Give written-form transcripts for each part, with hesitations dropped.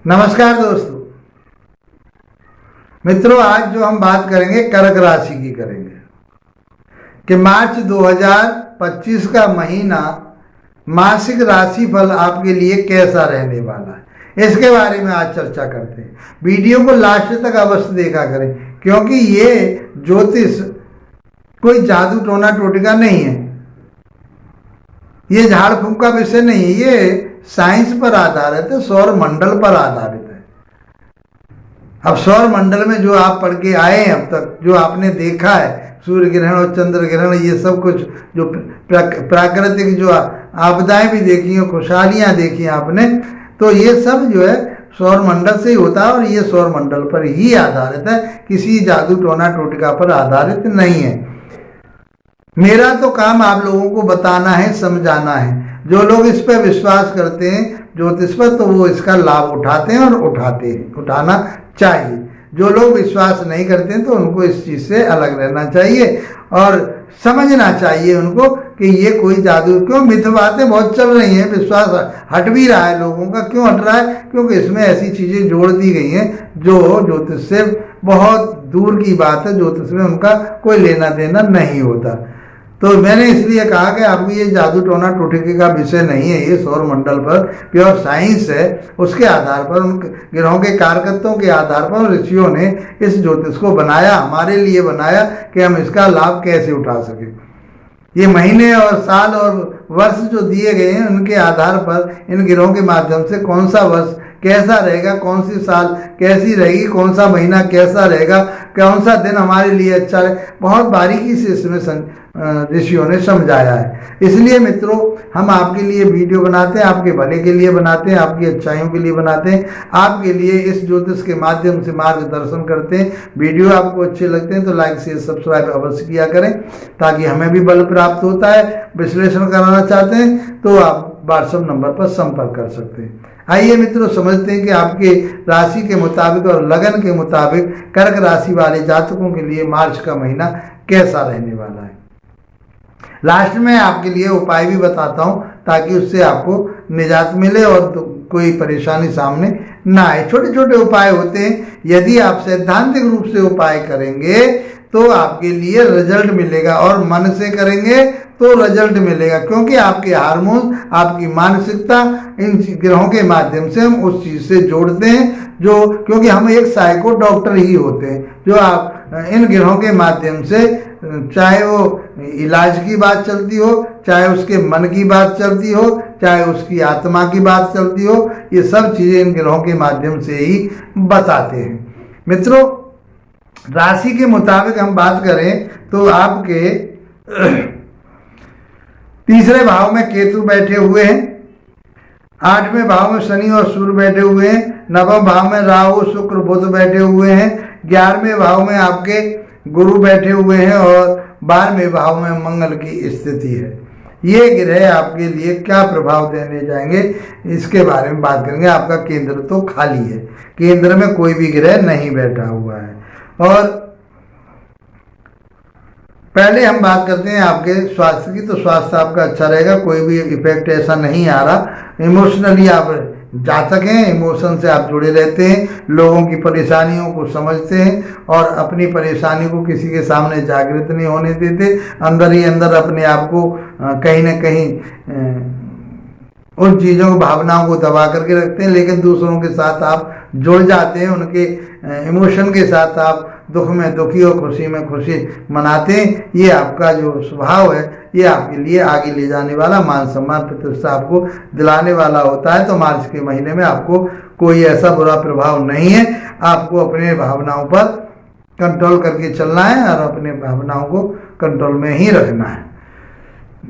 नमस्कार दोस्तों मित्रों, आज जो हम बात करेंगे कर्क राशि की करेंगे कि मार्च 2025 का महीना मासिक राशिफल आपके लिए कैसा रहने वाला है, इसके बारे में आज चर्चा करते हैं। वीडियो को लास्ट तक अवश्य देखा करें, क्योंकि ये ज्योतिष कोई जादू टोना टोटका नहीं है, ये झाड़ फूंक का विषय नहीं है, ये साइंस पर आधारित है, सौर मंडल पर आधारित है। अब सौर मंडल में जो आप पढ़ के आए हैं, अब तक जो आपने देखा है, सूर्य ग्रहण और चंद्र ग्रहण, ये सब कुछ जो प्राकृतिक जो आपदाएं भी देखी हैं, खुशहालियां देखी हैं आपने, तो ये सब जो है सौर मंडल से ही होता है और ये सौर मंडल पर ही आधारित है, किसी जादू टोना टोटका पर आधारित नहीं है। मेरा तो काम आप लोगों को बताना है, समझाना है। जो लोग इस पर विश्वास करते हैं ज्योतिष पर, तो वो इसका लाभ उठाते हैं और उठाना चाहिए। जो लोग विश्वास नहीं करते हैं तो उनको इस चीज़ से अलग रहना चाहिए और समझना चाहिए उनको कि ये कोई जादू, क्यों मिथ बातें बहुत चल रही हैं, विश्वास हट भी रहा है लोगों का। क्यों हट रहा है? क्योंकि इसमें ऐसी चीज़ें जोड़ दी गई हैं जो ज्योतिष से बहुत दूर की बात है, ज्योतिष में उनका कोई लेना देना नहीं होता। तो मैंने इसलिए कहा कि आपको ये जादू टोना टोटके का विषय नहीं है, ये सौर मंडल पर प्योर साइंस है। उसके आधार पर, उन ग्रहों के कारकत्वों के आधार पर ऋषियों ने इस ज्योतिष को बनाया, हमारे लिए बनाया कि हम इसका लाभ कैसे उठा सकें। ये महीने और साल और वर्ष जो दिए गए हैं, उनके आधार पर इन ग्रहों के माध्यम से कौन सा वर्ष कैसा रहेगा, कौन सी साल कैसी रहेगी, कौन सा महीना कैसा रहेगा, कौन सा दिन हमारे लिए अच्छा है, बहुत बारीकी से इसमें ऋषियों ने समझाया है। इसलिए मित्रों, हम आपके लिए वीडियो बनाते हैं, आपके भले के लिए बनाते हैं, आपकी अच्छाइयों के लिए बनाते हैं, आपके लिए इस ज्योतिष के माध्यम से मार्गदर्शन करते हैं। वीडियो आपको अच्छे लगते हैं तो लाइक शेयर सब्सक्राइब अवश्य किया करें, ताकि हमें भी बल प्राप्त होता है। विश्लेषण कराना चाहते हैं तो आप व्हाट्सएप नंबर पर संपर्क कर सकते हैं। आइए मित्रों, समझते हैं कि आपके राशि के मुताबिक और लगन के मुताबिक कर्क राशि वाले जातकों के लिए मार्च का महीना कैसा रहने वाला है। लास्ट में आपके लिए उपाय भी बताता हूं, ताकि उससे आपको निजात मिले और तो कोई परेशानी सामने ना आए। छोटे छोटे उपाय होते हैं, यदि आप सैद्धांतिक रूप से उपाय करेंगे तो आपके लिए रिजल्ट मिलेगा, और मन से करेंगे तो रिजल्ट मिलेगा, क्योंकि आपके हार्मोन, आपकी मानसिकता, इन ग्रहों के माध्यम से हम उस चीज़ से जोड़ते हैं जो, क्योंकि हम एक साइको डॉक्टर ही होते हैं, जो आप इन ग्रहों के माध्यम से, चाहे वो इलाज की बात चलती हो, चाहे उसके मन की बात चलती हो, चाहे उसकी आत्मा की बात चलती हो, ये सब चीज़ें इन ग्रहों के माध्यम से ही बताते हैं। मित्रों, राशि के मुताबिक हम बात करें तो आपके तीसरे भाव में केतु बैठे हुए हैं, 8वें भाव में शनि और सूर्य बैठे हुए हैं, 9वें भाव में राहु शुक्र बुध बैठे हुए हैं, 11वें भाव में आपके गुरु बैठे हुए हैं और 12वें भाव में मंगल की स्थिति है। ये ग्रह आपके लिए क्या प्रभाव देने जाएंगे, इसके बारे में बात करेंगे। आपका केंद्र तो खाली है, केंद्र में कोई भी ग्रह नहीं बैठा हुआ है। और पहले हम बात करते हैं आपके स्वास्थ्य की, तो स्वास्थ्य आपका अच्छा रहेगा, कोई भी इफेक्ट ऐसा नहीं आ रहा। इमोशनली आप जातक हैं, इमोशन से आप जुड़े रहते हैं, लोगों की परेशानियों को समझते हैं और अपनी परेशानी को किसी के सामने जागृत नहीं होने देते, अंदर ही अंदर अपने आप को कहीं ना कहीं उन चीज़ों को, भावनाओं को दबा करके रखते हैं, लेकिन दूसरों के साथ आप जुड़ जाते हैं, उनके इमोशन के साथ आप दुख में दुखी और खुशी में खुशी मनाते हैं। ये आपका जो स्वभाव है, ये आपके लिए आगे ले जाने वाला, मान सम्मान प्रतिष्ठा आपको दिलाने वाला होता है। तो मार्च के महीने में आपको कोई ऐसा बुरा प्रभाव नहीं है। आपको अपने भावनाओं पर कंट्रोल करके चलना है और अपने भावनाओं को कंट्रोल में ही रखना है,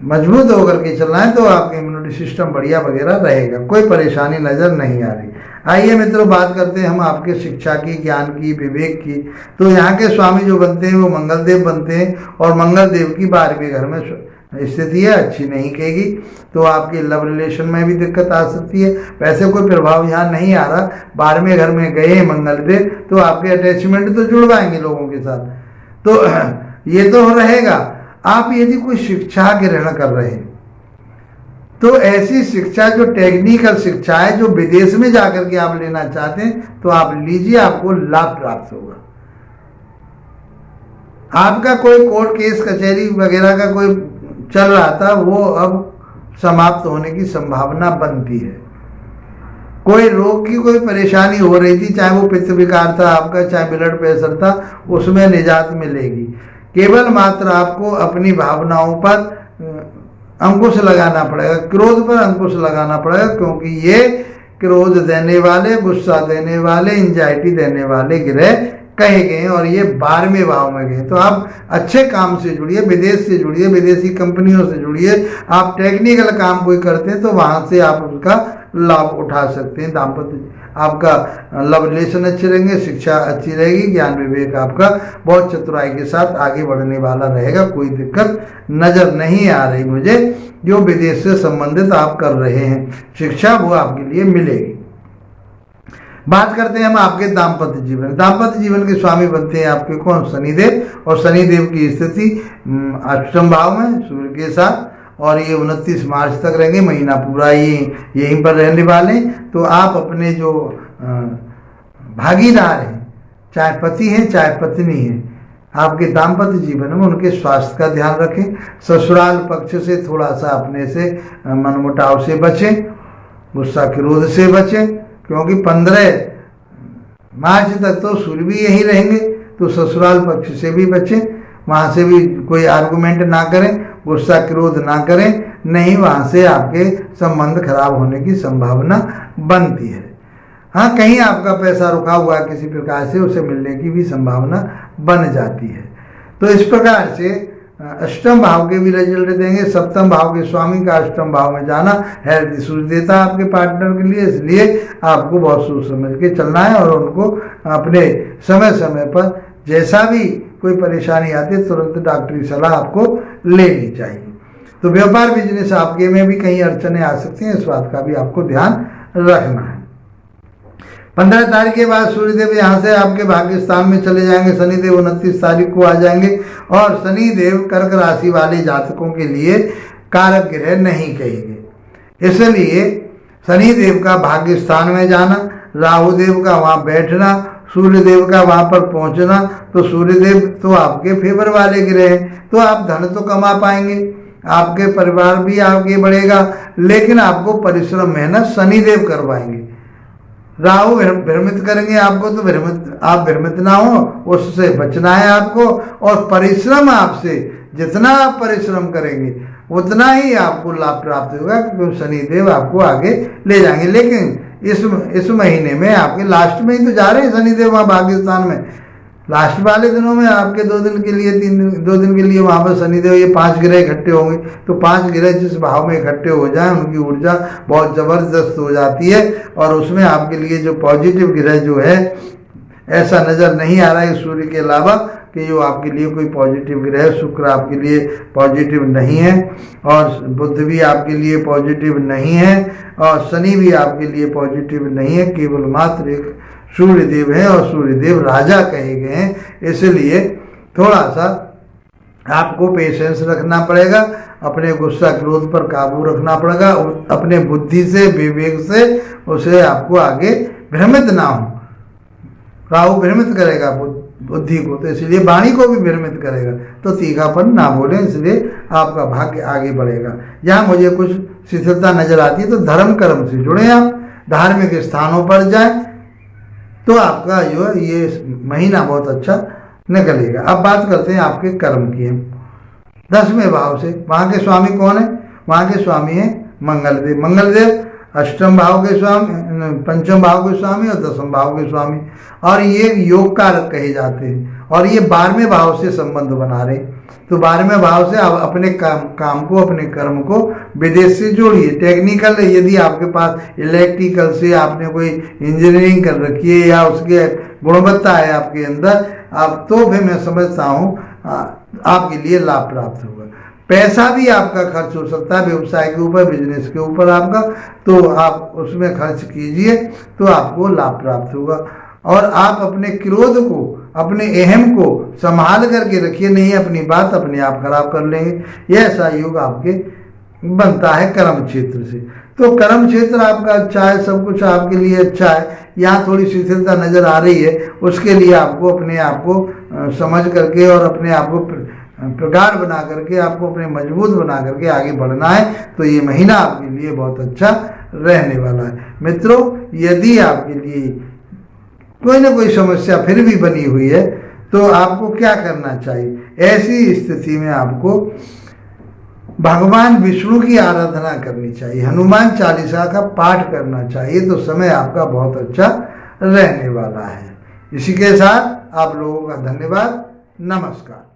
मजबूत होकर के चलना है, तो आपका इम्यूनिटी सिस्टम बढ़िया वगैरह रहेगा, कोई परेशानी नज़र नहीं आ रही। आइए मित्रों, बात करते हैं हम आपके शिक्षा की, ज्ञान की, विवेक की। तो यहाँ के स्वामी जो बनते हैं वो मंगल देव बनते हैं, और मंगल देव की 12वें घर में स्थिति है, अच्छी नहीं कहेगी, तो आपके लव रिलेशन में भी दिक्कत आ सकती है। वैसे कोई प्रभाव यहाँ नहीं आ रहा, 12वें घर में गए मंगल देव तो आपके अटैचमेंट तो जुड़वाएंगे लोगों के साथ, तो ये तो रहेगा। आप यदि कोई शिक्षा ग्रहण कर रहे हैं तो ऐसी शिक्षा जो टेक्निकल शिक्षा है, जो विदेश में जाकर के आप लेना चाहते हैं, तो आप लीजिए, आपको लाभ प्राप्त होगा। आपका कोई कोर्ट केस कचहरी वगैरह का कोई चल रहा था, वो अब समाप्त होने की संभावना बनती है। कोई रोग की कोई परेशानी हो रही थी, चाहे वो पित्त विकार था आपका, चाहे ब्लड प्रेशर था, उसमें निजात मिलेगी। केवल मात्र आपको अपनी भावनाओं पर अंकुश लगाना पड़ेगा, क्रोध पर अंकुश लगाना पड़ेगा, क्योंकि ये क्रोध देने वाले, गुस्सा देने वाले, एंजाइटी देने वाले ग्रह कहे गए हैं और ये 12वें भाव में गए। तो आप अच्छे काम से जुड़िए, विदेश से जुड़िए, विदेशी कंपनियों से जुड़िए। आप टेक्निकल काम कोई करते हैं तो वहाँ से आप उसका लाभ उठा सकते हैं। दाम्पत्य आपका लव रिलेशन अच्छे रहेंगे, शिक्षा अच्छी रहेगी, ज्ञान विवेक आपका बहुत चतुराई के साथ आगे बढ़ने वाला रहेगा। कोई दिक्कत नजर नहीं आ रही मुझे। जो विदेश से संबंधित आप कर रहे हैं शिक्षा, वो आपके लिए मिलेगी। बात करते हैं हम आपके दाम्पत्य जीवन। दाम्पत्य जीवन के स्वामी बनते हैं आपके कौन? शनिदेव। और शनिदेव की स्थिति 8वें भाव में सूर्य के साथ, और ये 29 मार्च तक रहेंगे, महीना पूरा ये यहीं पर रहने वाले हैं। तो आप अपने जो भागीदार हैं, चाहे पति हैं चाहे पत्नी हैं, आपके दाम्पत्य जीवन में उनके स्वास्थ्य का ध्यान रखें। ससुराल पक्ष से थोड़ा सा अपने से मनमुटाव से बचें, गुस्सा क्रोध से बचें, क्योंकि 15 मार्च तक तो सूर्य भी यहीं रहेंगे। तो ससुराल पक्ष से भी बचें, वहाँ से भी कोई आर्गुमेंट ना करें, गुस्सा क्रोध ना करें, नहीं वहाँ से आपके संबंध खराब होने की संभावना बनती है। हाँ, कहीं आपका पैसा रुका हुआ है किसी प्रकार से, उसे मिलने की भी संभावना बन जाती है। तो इस प्रकार से 8वें भाव के भी रिजल्ट देंगे। 7वें भाव के स्वामी का 8वें भाव में जाना हेल्थ इश्यूज देता है आपके पार्टनर के लिए, इसलिए आपको बहुत सोच समझ के चलना है और उनको अपने समय समय पर जैसा भी कोई परेशानी आती है तुरंत डॉक्टरी सलाह आपको लेनी चाहिए। तो व्यापार बिजनेस आपके में भी कहीं अड़चने आ सकती हैं, इस बात का भी आपको ध्यान रखना है। 15 तारीख के बाद सूर्यदेव यहाँ से आपके भाग्य स्थान में चले जाएंगे। शनिदेव 29 तारीख को आ जाएंगे, और शनिदेव कर्क राशि वाले जातकों के लिए कारक ग्रह नहीं कहेंगे। इसलिए शनिदेव का भाग्य स्थान में जाना, राहुदेव का वहाँ बैठना, सूर्यदेव का वहाँ पर पहुँचना, तो सूर्यदेव तो आपके फेवर वाले ग्रह हैं, तो आप धन तो कमा पाएंगे, आपके परिवार भी आगे बढ़ेगा, लेकिन आपको परिश्रम मेहनत शनिदेव करवाएंगे। राहु भ्रमित करेंगे आपको, तो आप भ्रमित ना हो, उससे बचना है आपको। और परिश्रम आपसे जितना आप परिश्रम करेंगे उतना ही आपको लाभ प्राप्त होगा, क्योंकि शनिदेव आपको आगे ले जाएंगे। लेकिन इस महीने में आपके लास्ट में ही तो जा रहे हैं शनिदेव वहाँ भाग्यस्थान में। लास्ट वाले दिनों में आपके 2 दिन के लिए 2 दिन के लिए वहाँ पर शनिदेव ये 5 ग्रह इकट्ठे होंगे। तो 5 ग्रह जिस भाव में इकट्ठे हो जाएं, उनकी ऊर्जा बहुत ज़बरदस्त हो जाती है, और उसमें आपके लिए जो पॉजिटिव ग्रह जो है, ऐसा नज़र नहीं आ रहा है सूर्य के अलावा कि जो आपके लिए कोई पॉजिटिव ग्रह है। शुक्र आपके लिए पॉजिटिव नहीं है, और बुध भी आपके लिए पॉजिटिव नहीं है, और शनि भी आपके लिए पॉजिटिव नहीं है। केवल मात्र एक सूर्यदेव है, और सूर्यदेव राजा कहे गए हैं। इसलिए थोड़ा सा आपको पेशेंस रखना पड़ेगा, अपने गुस्सा क्रोध पर काबू रखना पड़ेगा, अपने बुद्धि से विवेक से उसे आपको आगे भ्रमित ना हो। राहु भ्रमित करेगा बुद्धि को, तो इसलिए वाणी को भी भ्रमित करेगा, तो तीखापन ना बोले, इसलिए आपका भाग्य आगे बढ़ेगा। यहाँ मुझे कुछ शिथिलता नजर आती है, तो धर्म कर्म से जुड़े, आप धार्मिक स्थानों पर जाएं, तो आपका जो है ये महीना बहुत अच्छा निकलेगा। अब बात करते हैं आपके कर्म की। 10वें भाव से वहाँ के स्वामी कौन है? वहाँ के स्वामी है मंगलदेव। मंगलदेव 8वें भाव के स्वामी, 5वें भाव के स्वामी और 10वें भाव के स्वामी, और ये योग कारक कहे जाते हैं, और ये 12वें भाव से संबंध बना रहे। तो 12वें भाव से आप अपने काम को, अपने कर्म को विदेश से जोड़िए। टेक्निकल, यदि आपके पास इलेक्ट्रिकल से आपने कोई इंजीनियरिंग कर रखी है या उसके गुणवत्ता है आपके अंदर, आप तो भी मैं समझता हूँ आपके लिए लाभ प्राप्त होगा। पैसा भी आपका खर्च हो सकता है व्यवसाय के ऊपर, बिजनेस के ऊपर आपका, तो आप उसमें खर्च कीजिए तो आपको लाभ प्राप्त होगा। और आप अपने क्रोध को, अपने अहम को संभाल करके रखिए, नहीं अपनी बात अपने आप खराब कर लेंगे। यह ऐसा योग आपके बनता है कर्म क्षेत्र से। तो कर्म क्षेत्र आपका अच्छा है, सब कुछ आपके लिए अच्छा है। यहाँ थोड़ी शिथिलता नजर आ रही है, उसके लिए आपको अपने आप को समझ करके और अपने आप को प्रगाढ़ बना करके, आपको अपने मजबूत बना करके आगे बढ़ना है। तो ये महीना आपके लिए बहुत अच्छा रहने वाला है। मित्रों, यदि आपके लिए कोई ना कोई समस्या फिर भी बनी हुई है तो आपको क्या करना चाहिए? ऐसी स्थिति में आपको भगवान विष्णु की आराधना करनी चाहिए, हनुमान चालीसा का पाठ करना चाहिए। तो समय आपका बहुत अच्छा रहने वाला है। इसी के साथ आप लोगों का धन्यवाद। नमस्कार।